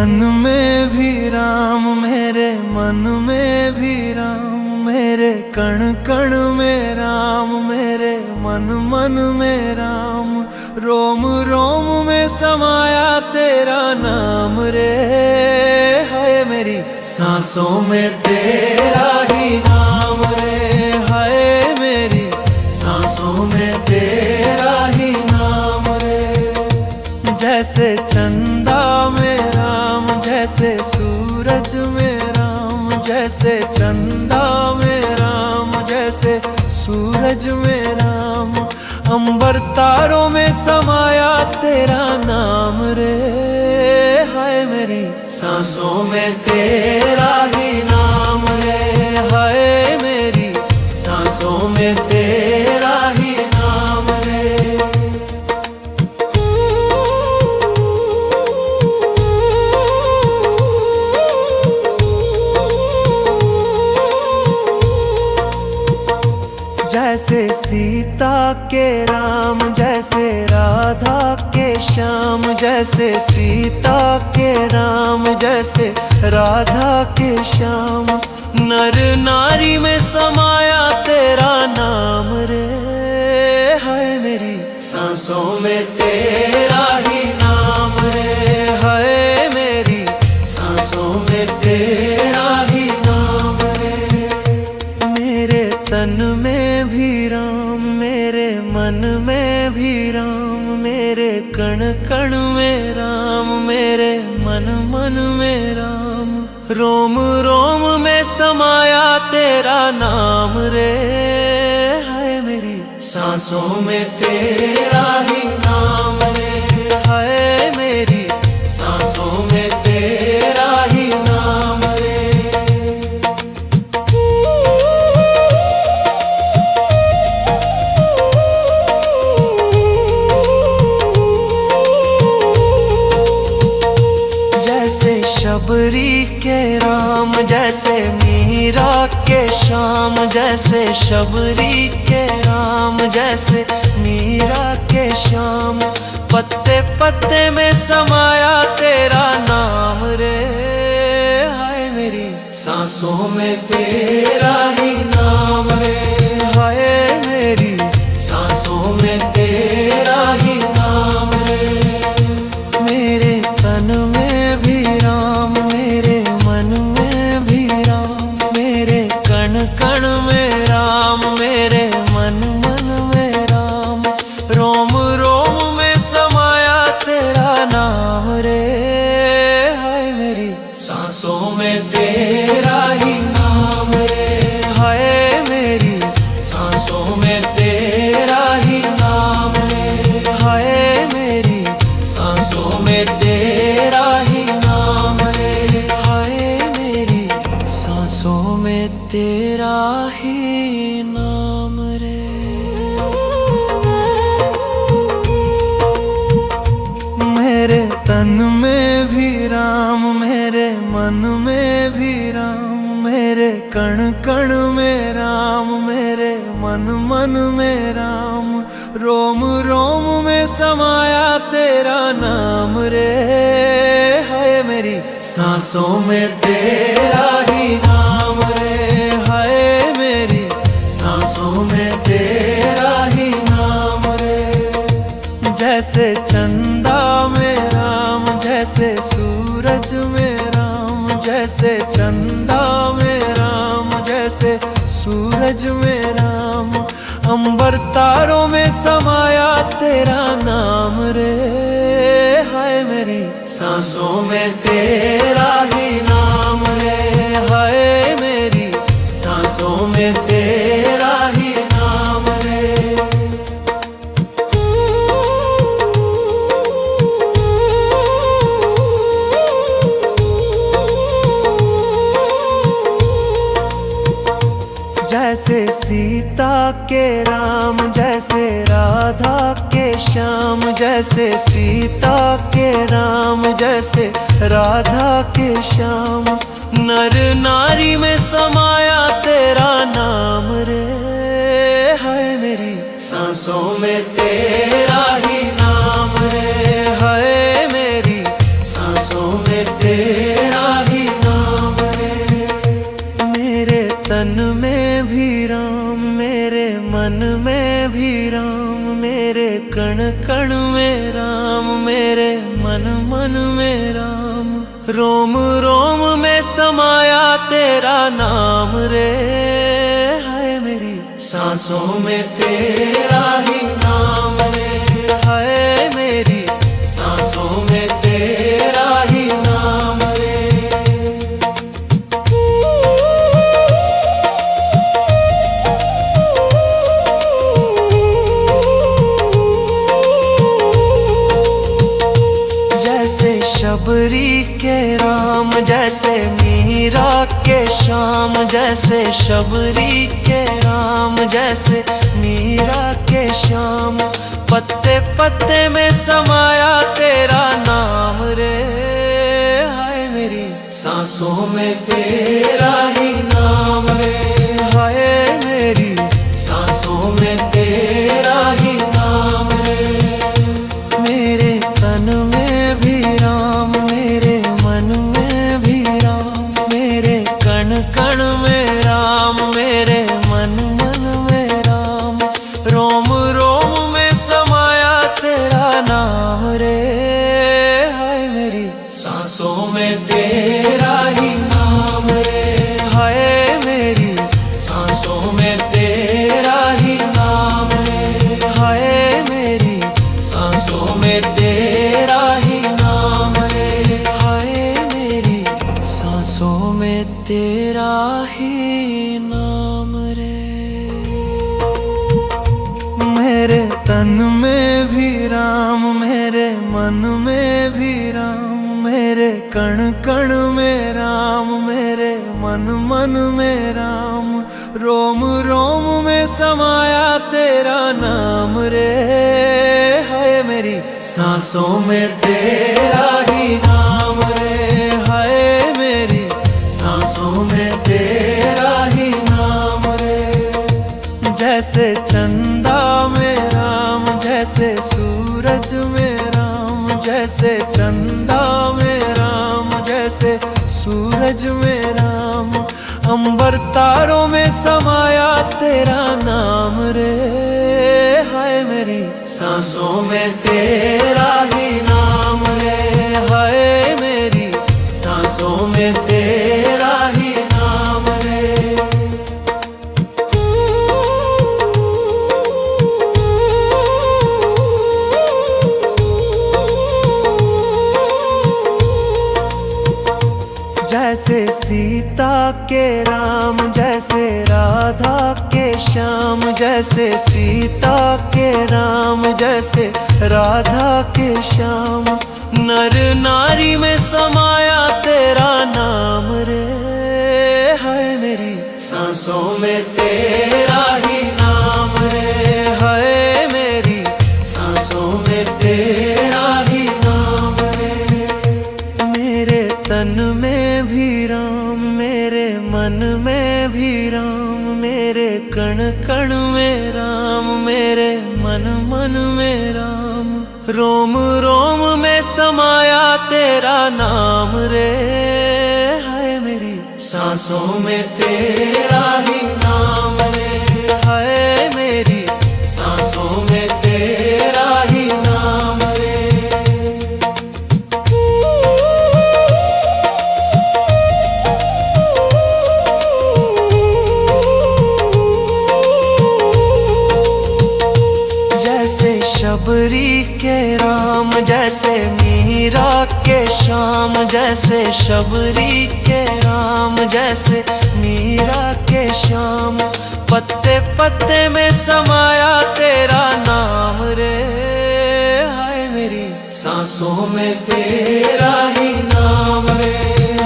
तन में भी राम, मेरे मन में भी राम, मेरे कण कण में राम, मेरे मन मन में राम, रोम रोम में समाया तेरा नाम रे। है मेरी सांसों में तेरा ही नाम रे, है मेरी सांसों में तेरा ही नाम रे। जैसे चंदा में राम, जैसे सूरज में राम, जैसे चंदा में राम, जैसे सूरज में राम, अंबर तारों में समाया तेरा नाम रे। हाय मेरी सांसों में तेरा ही नाम रे, हाय मेरी सांसों में तेरा ही नाम रे। जैसे सीता के राम, जैसे राधा के श्याम, जैसे सीता के राम, जैसे राधा के श्याम, नर नारी में समाया तेरा नाम रे। है मेरी सांसों में तेरा ही नाम रे, है मेरी सांसों में तेरा ही नाम रे। मेरे तन में भी राम, मेरे मन में भी राम, मेरे कण कण में राम, मेरे मन मन में राम, रोम रोम में समाया तेरा नाम रे। है मेरी सांसों में तेरा ही नाम रे, है मेरी सांसों में तेरा ही नाम रे। जैसे शबरी के राम, जैसे मीरा के श्याम, जैसे शबरी के राम, जैसे मीरा के श्याम, पत्ते पत्ते में समाया तेरा नाम रे। हाय मेरी सांसों में तेरा ही नाम रे, हाय मेरी सांसों में तेरा ही नाम रे। मेरे तन में भी राम, मेरे मन में भी राम, मेरे कण कण में राम, मेरे मन मन में राम, रोम रोम में समाया तेरा नाम रे। हाय मेरी सांसों में तेरा ही नाम रे, हाय मेरी सांसों में तेरा ही नाम रे, हाय मेरी सांसों में तेरा ही नाम रे, हाय मेरी सांसों में तेरा ही नाम रे। मेरे तन में भी राम, मेरे मन में भी राम, मेरे कण कण में राम, मेरे मन मन में राम, रोम रोम में समाया तेरा नाम रे। है मेरी सांसों में तेरा ही नाम रे, है मेरी सांसों में तेरा ही नाम रे। जैसे चंदा में राम, जैसे सूरज में राम, जैसे चंदा में राम, जैसे सूरज में राम, अंबर तारों में समाया तेरा नाम रे। हाय मेरी सांसों में तेरा ही नाम रे, हाय मेरी सांसों में तेरा ही नाम रे। जैसे सीता के राम, जैसे राधा के श्याम, जैसे सीता के राम, जैसे राधा के श्याम, नर नारी में समाया तेरा नाम रे। है मेरी सांसों में तेरा ही नाम रे, है मेरी सांसों में तेरा कण कण में राम, मेरे मन मन में राम। रोम रोम में समाया तेरा नाम रे, हाय मेरी सांसों में तेरा ही नाम रे, हाय मेरी सांसों में तेरा ही नाम रे। जैसे शबरी के राम, जैसे मीरा के श्याम, जैसे शबरी के राम, जैसे मीरा के श्याम। पत्ते पत्ते में समाया तेरा नाम रे, हाय मेरी सांसों में तेरा ही नाम रे, हाय मेरी सांसों में तेरा ही नाम रे। मेरे तन में भी राम, मेरे मन में भी राम, मेरे कण कण में राम, मेरे मन मन में राम। रोम रोम में समाया तेरा नाम रे, हाय मेरी सांसों में तेरा ही नाम रे, हाय मेरी सांसों में तेरा ही नाम रे, हाय मेरी सांसों में तेरा ही नाम रे, हाय मेरी सांसों में तेरा ही नाम रे। मेरे तन में भी राम, मेरे मन में भी राम, मेरे कण कण में राम, मेरे मन मन में राम। रोम रोम में समाया तेरा नाम रे, हाय मेरी सांसों में तेरा ही नाम रे, हाय मेरी सांसों में तेरा ही नाम रे। जैसे चंदा में राम, जैसे सूरज में राम, जैसे चंदा में राम, जैसे सूरज में राम। अंबर तारों में समाया तेरा नाम रे, हाय मेरी सांसों में तेरा ही नाम रे, हाय मेरी सांसों में तेरा ही नाम रे। जैसे सीता के राम, जैसे राधा के श्याम, जैसे सीता के राम, जैसे राधा के श्याम। नर नारी में समाया तेरा नाम रे, हाय मेरी सांसों में तेरा ही नाम रे, हाय मेरी सांसों में तेरा ही नाम रे। मेरे तन में भी राम, मेरे मन में भी राम, मेरे कण कण में राम, मेरे मन मन में राम। रोम रोम में समाया तेरा नाम रे, हाय मेरी सांसों में तेरा ही नाम रे, हाय मेरी सांसों में तेरा ही नाम रे। जैसे शबरी के राम, जैसे मीरा के श्याम, जैसे शबरी के राम, जैसे मीरा के श्याम। पत्ते पत्ते में समाया तेरा नाम रे, हाय मेरी सांसों में तेरा ही नाम रे,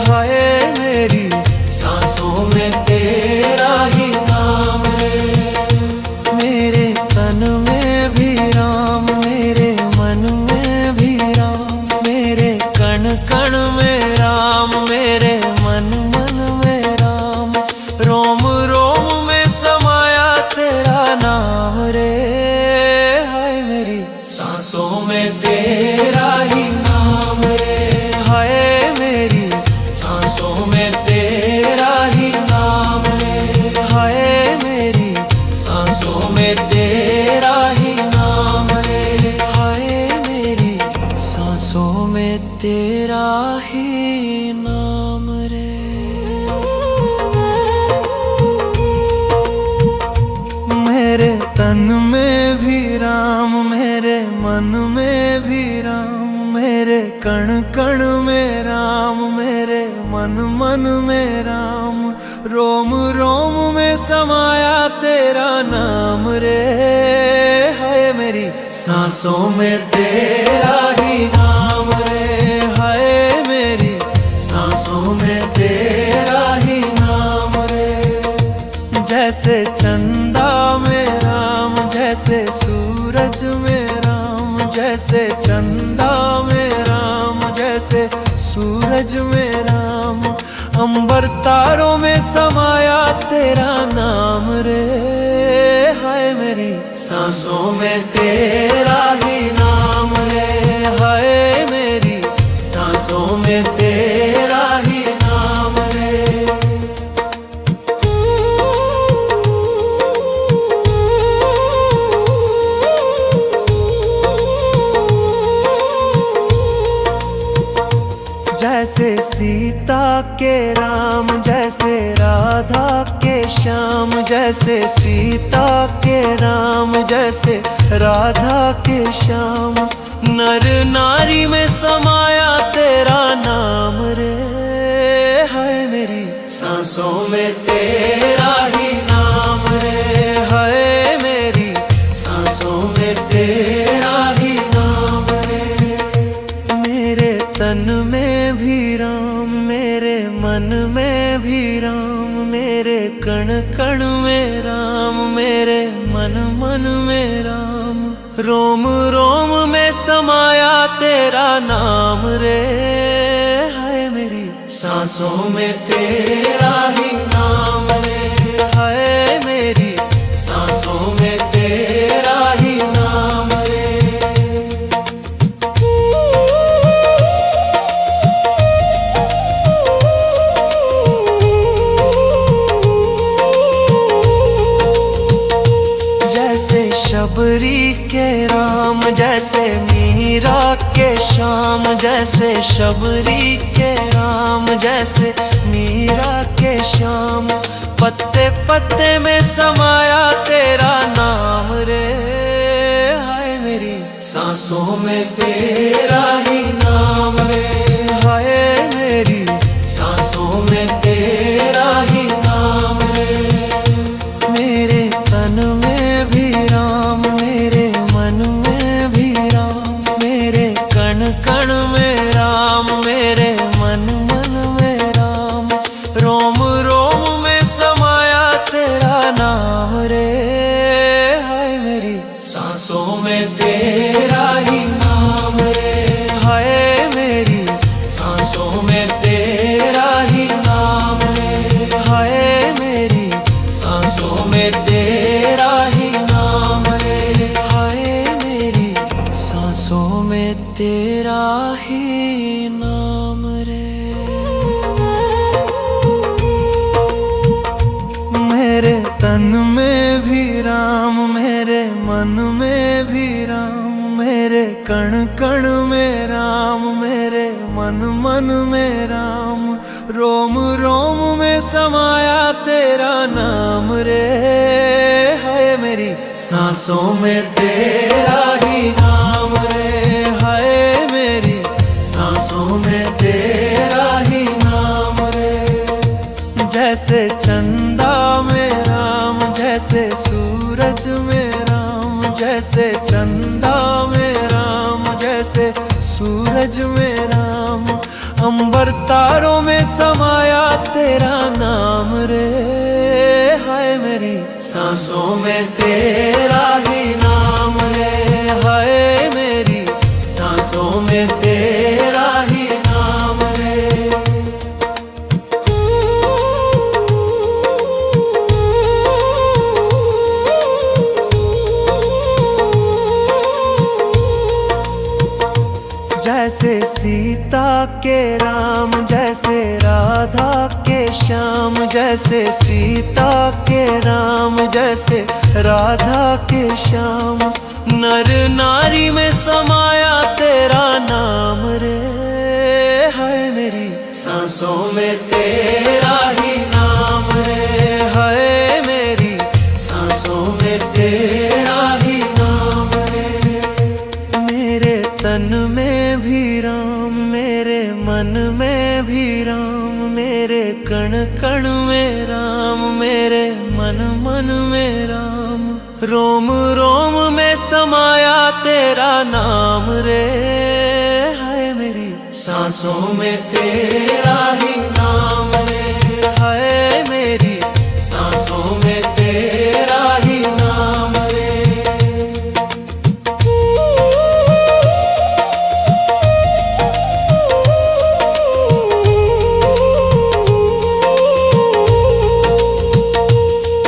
हाय मेरी सांसों में तेरा ही नाम रे। मेरे तन में भी राम, मेरे मन में भी राम, मेरे कण कण में राम, मेरे मन मन में राम। रोम रोम में समाया तेरा नाम रे, हाय मेरी सांसों में तेरा ही नाम रे, हाय ही नाम रे। मेरे तन में भी राम, मेरे मन में भी राम, मेरे कण कण में राम, मेरे मन मन में राम, रोम रोम में समाया तेरा नाम रे। हाय मेरी सांसों में तेरा ही नाम रे। हाय मेरी सांसों में तेरा ही नाम रे। जैसे चंदा में राम, जैसे सूरज में राम, जैसे चंदा में राम, जैसे सूरज में राम, अंबर तारों में समाया तेरा नाम रे। हाय मेरी सांसों में तेरा ही नाम रे। हाय मेरी सांसों में तेरा ही नाम रे। जैसे सीता के राम, जैसे राधा के श्याम, जैसे सीता के राम, जैसे राधा के श्याम, नर नारी में समाया तेरा नाम रे। हाय मेरी सांसों में तेरा ही नाम रे। हाय मेरी सांसों में तेरा ही नाम रे। मेरे तन में भी राम, मेरे मन में भी राम, मेरे कण कण में राम, मेरे मन मन में राम, रोम रोम में समाया तेरा नाम रे। हाय मेरी सांसों में तेरा ही नाम रे। हाय मेरी सांसों में तेरा ही नाम रे। जैसे शबरी के राम, जैसे मीरा के श्याम, जैसे शबरी के राम, जैसे मीरा के श्याम, पत्ते पत्ते में समाया तेरा नाम रे। हाय मेरी सांसों में तेरा ही नाम रे। हाय मेरी सांसों में तेरा ही नाम रे। मेरे तन में भी राम, मेरे मन में भी राम, मेरे कण कण में राम, मेरे मन मन में राम, रोम रोम में समाया तेरा नाम रे। हाय मेरी सांसों में तेरा ही नाम रे। हाय मेरी सांसों में तेरा ही नाम रे। हाय मेरी सांसों में तेरा ही नाम रे। हाय मेरी सांसों में तेरा ही नाम रे। मेरे तन में भी राम, मेरे मन में भी राम, मेरे कण कण में राम, मेरे मन मन में राम, रोम रोम में समाया तेरा नाम रे। हाय मेरी सांसों में तेरा ही नाम रे। हाय मेरी सांसों में तेरा ही नाम रे। जैसे चंदा में राम, जैसे सूरज में राम, जैसे चंदा में राम, जैसे सूरज में राम, अंबर तारों में समाया तेरा नाम रे। हाय मेरी सांसों में तेरा ही नाम रे। हाय मेरी सांसों में तेरा ही नाम रे। जैसे सीता के राम, जैसे राधा के श्याम, जैसे सीता के राम, जैसे राधा के श्याम। नर नारी में समाया तेरा नाम रे, है मेरी सांसों में तेरा ही नाम रे, है मेरी सांसों में तेरा ही नाम रे। मेरे तन में भी राम, मेरे मन में भी राम, मेरे कण कण में राम, मेरे मन मन में राम। रोम रोम में समाया तेरा नाम रे, है मेरी सांसों में तेरा ही नाम रे, है मेरी सांसों में तेरा ही नाम रे।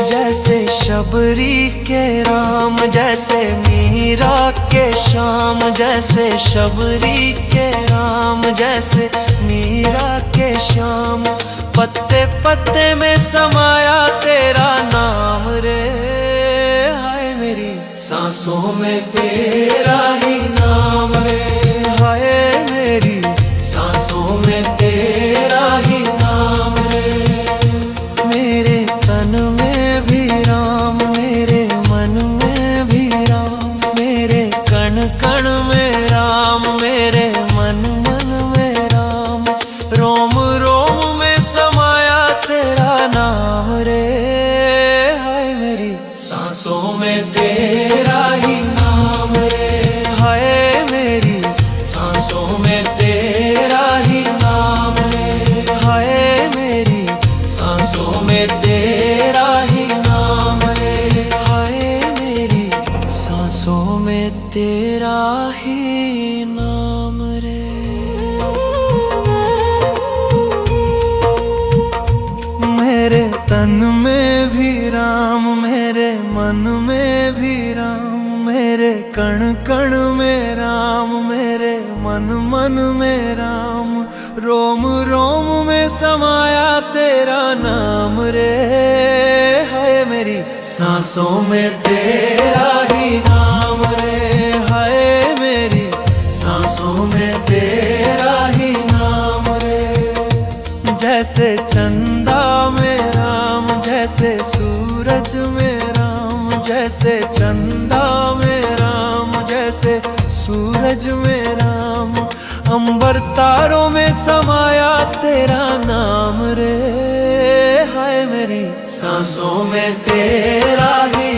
जैसे शबरी के राम, जैसे मीरा के श्याम, जैसे शबरी के राम, जैसे मीरा के श्याम। पत्ते पत्ते में समाया तेरा नाम रे, हाय मेरी सांसों में तेरा ही नाम रे, हाय मेरी सांसों में तेरा ही नाम रे। मेरे तन में भी राम, मेरे मन में भी राम, मेरे कण कण में राम, मेरे मन मन में राम। रोम रोम में समाया तेरा नाम रे, हाय मेरी सांसों में तेरा ही नाम रे, हाय मेरी सांसों में तेरा ही नाम रे, हाय मेरी सांसों में तेरा ही नाम रे, हाय मेरी सांसों में तेरा ही नाम रे। मेरे तन में भी राम, मेरे मन में भी राम, मेरे कण कण में राम, मेरे मन मन में राम। रोम रोम में समाया तेरा नाम रे, है मेरी सांसों में तेरा ही नाम रे, है मेरी सांसों में तेरा ही नाम रे। जैसे चंदा में राम, जैसे सूरज में राम, जैसे चंदा में राम, जैसे सूरज में राम। अंबर तारों में समाया तेरा नाम रे, हाय मेरी सांसों में तेरा ही